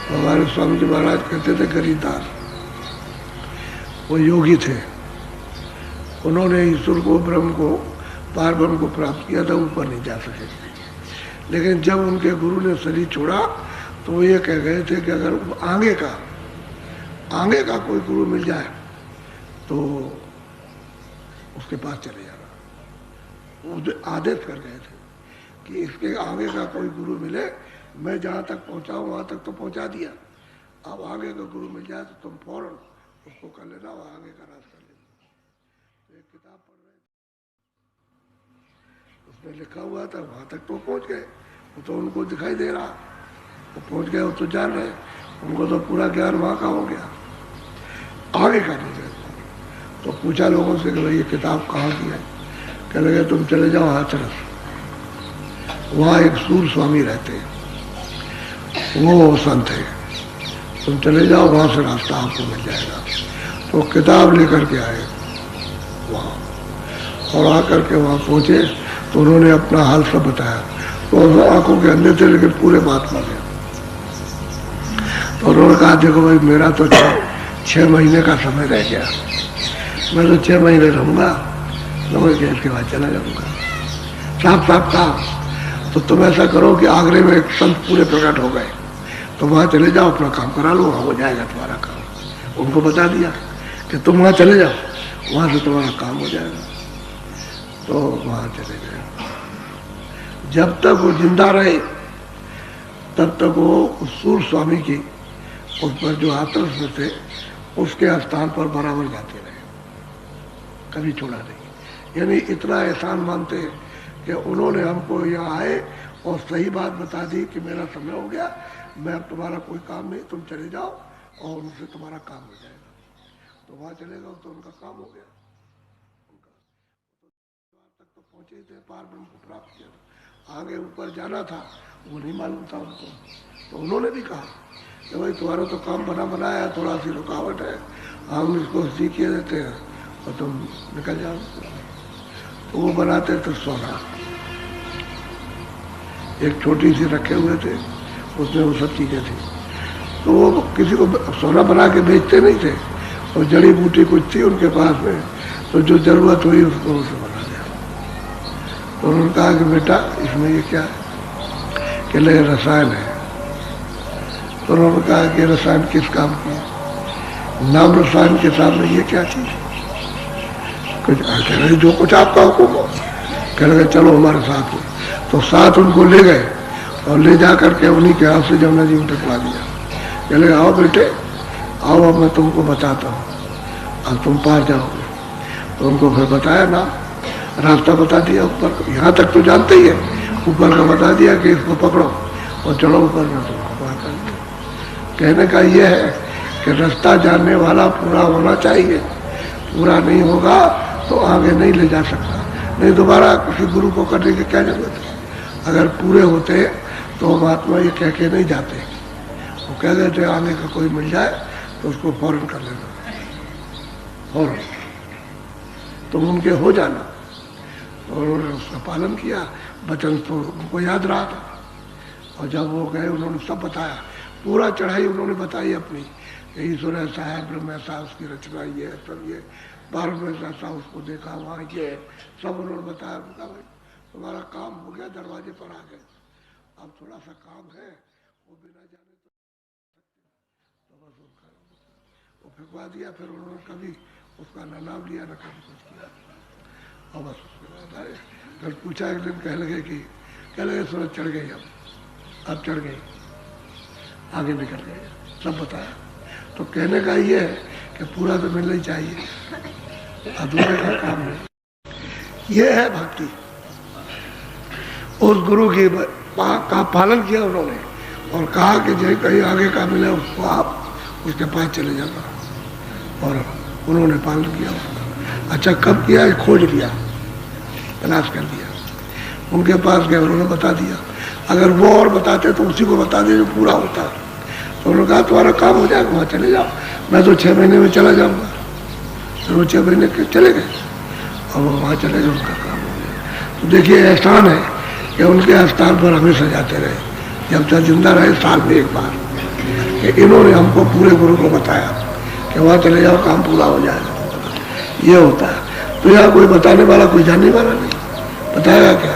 हमारे स्वामी जी महाराज कहते थे गरीदास, वो योगी थे, उन्होंने ईश्वर को, ब्रह्म को, पार ब्रह्म को प्राप्त किया था, ऊपर नहीं जा सके। लेकिन जब उनके गुरु ने शरीर छोड़ा तो वो ये कह गए थे कि अगर आगे का कोई गुरु मिल जाए तो उसके पास चले जाना। वो आदेश कर गए थे कि इसके आगे का कोई गुरु मिले, मैं जहाँ तक पहुँचाऊँ वहाँ तक तो पहुँचा दिया, अब आगे का गुरु मिल जाए तो तुम फौरन उसको कर लेना, वह आगे का रास्ता लेना। तो एक किताब पढ़ रहे थे, उसमें लिखा हुआ था वहाँ तक तो पहुँच गए, वो तो उनको दिखाई दे रहा, वो पहुँच गए, वो तो जान रहे, उनको तो पूरा ज्ञान वहाँ का हो गया, आगे का नहीं गए। तो पूछा लोगों से कि भाई ये किताब कहाँ की है? कह लगे तुम चले जाओ हाथरस, वहाँ एक सूर स्वामी रहते हैं, वो संत है, तुम चले जाओ, वहाँ से रास्ता आपको मिल जाएगा। तो किताब लेकर के आए वहाँ, और आकर के वहाँ पहुँचे तो उन्होंने अपना हाल सब बताया। तो आंखों के अंदर थे लेकिन पूरे बात मान गए। तो उन्होंने कहा देखो भाई, मेरा तो 6 महीने का समय रह गया, मैं तो 6 महीने रहूँगा, समझ गया, इसके बाद चला जाऊँगा। साफ साफ कहा, तो तुम ऐसा करो कि आगरे में एक संत पूरे प्रकट हो गए, तो वहाँ चले जाओ, अपना काम करा लो, वहाँ हो जाएगा तुम्हारा काम। उनको बता दिया कि तुम वहाँ चले जाओ, वहाँ से तुम्हारा काम हो जाएगा। तो वहाँ चले गए। जब तक वो जिंदा रहे तब तक वो उस सूर स्वामी की, उस पर जो हाथरस में थे, उसके स्थान पर बराबर जाते रहे, कभी छोड़ा नहीं। यानी इतना एहसान मानते कि उन्होंने हमको यहाँ आए और सही बात बता दी कि मेरा समय हो गया, मैं अब तुम्हारा कोई काम नहीं, तुम चले जाओ और उनसे तुम्हारा काम हो जाएगा। तो वहाँ चले गए तो उनका काम हो गया, उनका तक तो पहुँचे थे, पार ब्रह्म को प्राप्त किया था। आगे ऊपर जाना था वो नहीं मालूम था उनको। तो उन्होंने भी कहा कि भाई तुम्हारा तो काम बनाया, थोड़ा सी रुकावट है, हम इसको सीखिए देते हैं और तुम निकल जाओ। तो वो बनाते थे सोना, एक छोटी सी रखे हुए थे, उसमें वो सब चीज़ें थी। तो वो किसी को सोना बना के बेचते नहीं थे, और जड़ी बूटी कुछ थी उनके पास में, तो जो जरूरत हुई उसको उसे बना दिया। तो उन्होंने कहा कि बेटा इसमें ये क्या है? कि ले रसायन है। तो उन्होंने कहा कि रसायन किस काम की है? नाम रसायन के सामने ये क्या चीज़? कुछ कह रहे जो कुछ आपका हुक्म हो। कह रहे चलो हमारे साथ हो। तो साथ उनको ले गए और ले जा करके उन्हीं के हाथ से जमुना जी में टकरा दिया। कह लगे आओ बेटे आओ, अब मैं तुमको बताता हूँ, अब तुम पार जाओगे। तो उनको फिर बताया ना, रास्ता बता दिया ऊपर, यहाँ तक तो जानते ही है, ऊपर का बता दिया कि इसको पकड़ो और चलो ऊपर में, तुमको पार कर दिया। कहने का ये है कि रास्ता जानने वाला पूरा होना चाहिए, पूरा नहीं होगा तो आगे नहीं ले जा सकता। नहीं दोबारा किसी गुरु को करने की क्या जरूरत है? अगर पूरे होते तो महात्मा ये कह के नहीं जाते, वो कह देते आगे का कोई मिल जाए तो उसको फौरन कर लेना, फौरन तुम उनके हो जाना। और उन्होंने उसका पालन किया, वचन तो उनको याद रहा था। और जब वो गए उन्होंने सब बताया, पूरा चढ़ाई उन्होंने बताई अपनी, ईश्वर ऐसा है, ब्रह्म ऐसा, उसकी रचना ये है, सब ये, भारत में ऐसा उसको देखा, वहाँ ये सब उन्होंने बताया। उनका भाई तुम्हारा काम हो गया, दरवाजे पर आ गए, अब थोड़ा सा काम है, वो बिना जाने तो बस उनका वो फेंकवा दिया। फिर उन्होंने कभी उसका न नाम लिया न कभी कुछ किया, और बस उसके बाद आए। फिर पूछा एक दिन, कह लगे सूरज चढ़ गई, अब चढ़ गई, आगे निकल गए, सब बताया। तो कहने का ये है कि पूरा तो मिलना ही चाहिए, अधूरे का काम नहीं। ये है भक्ति। उस गुरु की का पालन किया उन्होंने और कहा कि जो कहीं आगे का मिले उसको आप उसके पास चले जाना, और उन्होंने पालन किया उसका। अच्छा कब किया? खोज लिया, तलाश कर लिया, उनके पास गए, उन्होंने बता दिया। अगर वो और बताते तो उसी को बता दे जो पूरा होता। तो उन्होंने कहा तुम्हारा काम हो जाएगा, वहाँ चले जाओ, मैं तो 6 महीने में चला जाऊँगा। तो वो 6 महीने के चले गए और वो वहाँ चले गए, उनका काम हो गया। तो देखिए एहसान है कि उनके स्थान पर हमेशा जाते रहे, जब तक जिंदा रहे, साल में एक बार। कि इन्होंने हमको पूरे गुरु को बताया कि वहाँ चले जाओ काम पूरा हो जाएगा। ये होता है। तो यहाँ कोई बताने वाला कोई जानने वाला नहीं, बताएगा क्या?